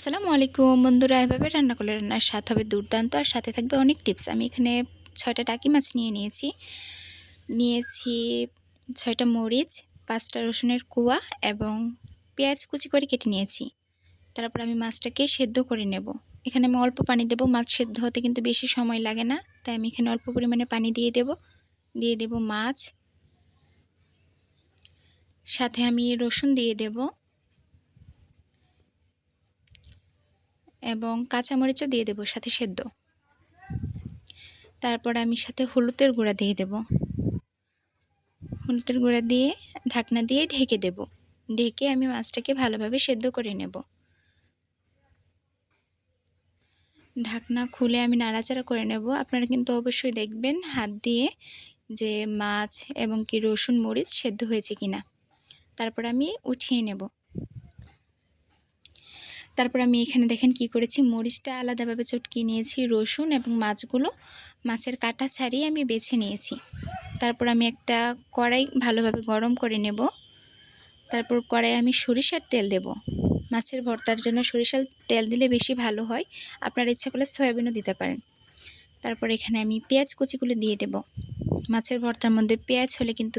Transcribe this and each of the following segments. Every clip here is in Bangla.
আসসালামু আলাইকুম বন্ধুরা, এভাবে রান্না করলে রান্নার স্বাদ হবে দুর্দান্ত আর সাথে থাকবে অনেক টিপস। আমি এখানে ৬টা টাকি মাছ নিয়েছি ৬টা মরিচ, ৫টা রসুনের কোয়া এবং পেঁয়াজ কুচি করে কেটে নিয়েছি। তারপর আমি মাছটাকে সেদ্ধ করে নেব। এখানে আমি অল্প পানি দেব, মাছ সেদ্ধ হতে কিন্তু বেশি সময় লাগে না, তাই আমি এখানে অল্প পরিমাণে পানি দিয়ে দেব মাছ, সাথে আমি রসুন দিয়ে দেব এবং কাঁচামরিচও দিয়ে দেব সাথে সেদ্ধ। তারপর আমি সাথে হলুদের গুঁড়া দিয়ে দেব। হলুদের গুঁড়া দিয়ে ঢাকনা দিয়ে ঢেকে দেব। ঢেকে আমি মাছটাকে ভালোভাবে সেদ্ধ করে নেব। ঢাকনা খুলে আমি নাড়াচাড়া করে নেব। আপনারা কিন্তু অবশ্যই দেখবেন হাত দিয়ে যে মাছ এবং কি রসুন মরিচ সেদ্ধ হয়েছে কিনা। তারপর আমি উঠিয়ে নেব। তারপর আমি এখানে দেখেন কি করেছি, মরিচটা আলাদাভাবে চটকিয়ে নিয়েছি, রসুন এবং মাছগুলো মাছের কাঁটা ছাড়িয়ে আমি বেছে নিয়েছি। তারপর আমি একটা কড়াই ভালোভাবে গরম করে নেব। তারপর কড়াইয়ে আমি সরিষার তেল দেব। মাছের ভর্তার জন্য সরিষার তেল দিলে বেশি ভালো হয়, আপনার ইচ্ছা করলে সয়াবিনও দিতে পারেন। তারপর এখানে আমি পেঁয়াজ কুচিগুলো দিয়ে দেব। মাছের ভর্তার মধ্যে পেঁয়াজ হলে কিন্তু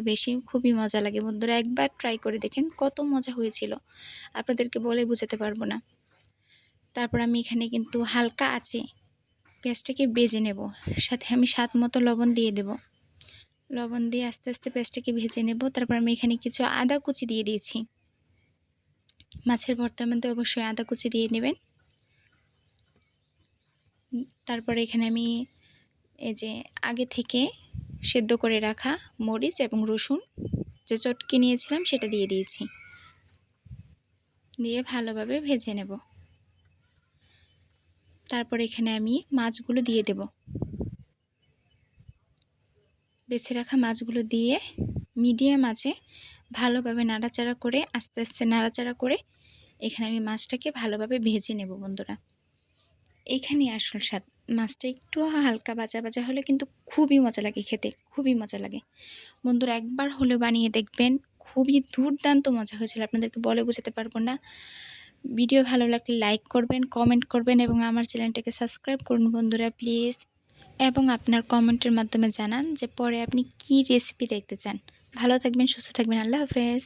খুবই মজা লাগে। বন্ধুরা একবার ট্রাই করে দেখেন, কত মজা হয়েছিল, আপনাদেরকে বলে বোঝাতে পারবো না। তারপর আমি এখানে কিন্তু হালকা আঁচে পেঁয়াজটাকে ভেজে নেব। সাথে আমি স্বাদ মতো লবণ দিয়ে দেব। লবণ দিয়ে আস্তে আস্তে পেঁয়াজটাকে ভেজে নেব। তারপর আমি এখানে কিছু আদা কুচি দিয়ে দিয়েছি। মাছের ভর্তার মধ্যে অবশ্যই আদা কুচি দিয়ে নেবেন। তারপরে এখানে আমি এই যে আগে থেকে সেদ্ধ করে রাখা মরিচ এবং রসুন যে চটকে নিয়েছিলাম সেটা দিয়ে দিয়েছি। দিয়ে ভালোভাবে ভেজে নেব। তারপর এখানে আমি মাছগুলো দিয়ে দেব। বেছে রাখা মাছগুলো দিয়ে মিডিয়াম আঁচে ভালোভাবে নাড়াচাড়া করে আস্তে আস্তে নাড়াচাড়া করে এখানে আমি মাছটাকে ভালোভাবে ভেজে নেব। বন্ধুরা এখানে আসল স্বাদ, মাছটা একটু হালকা ভাজা ভাজা হলে কিন্তু খুবই মজা লাগে খেতে, খুবই মজা লাগে। বন্ধুরা একবার হলেও বানিয়ে দেখবেন, খুবই দুর্দান্ত মজা হয়েছিল, আপনাদেরকে বলে বোঝাতে পারবো না। ভিডিও ভালো লাগলে লাইক করবেন, কমেন্ট করবেন এবং আমার চ্যানেলটাকে সাবস্ক্রাইব করুন বন্ধুরা প্লিজ। এবং আপনার কমেন্টের মাধ্যমে জানান যে পরে আপনি কি রেসিপি দেখতে চান। ভালো থাকবেন, সুস্থ থাকবেন, আল্লাহ হাফেজ।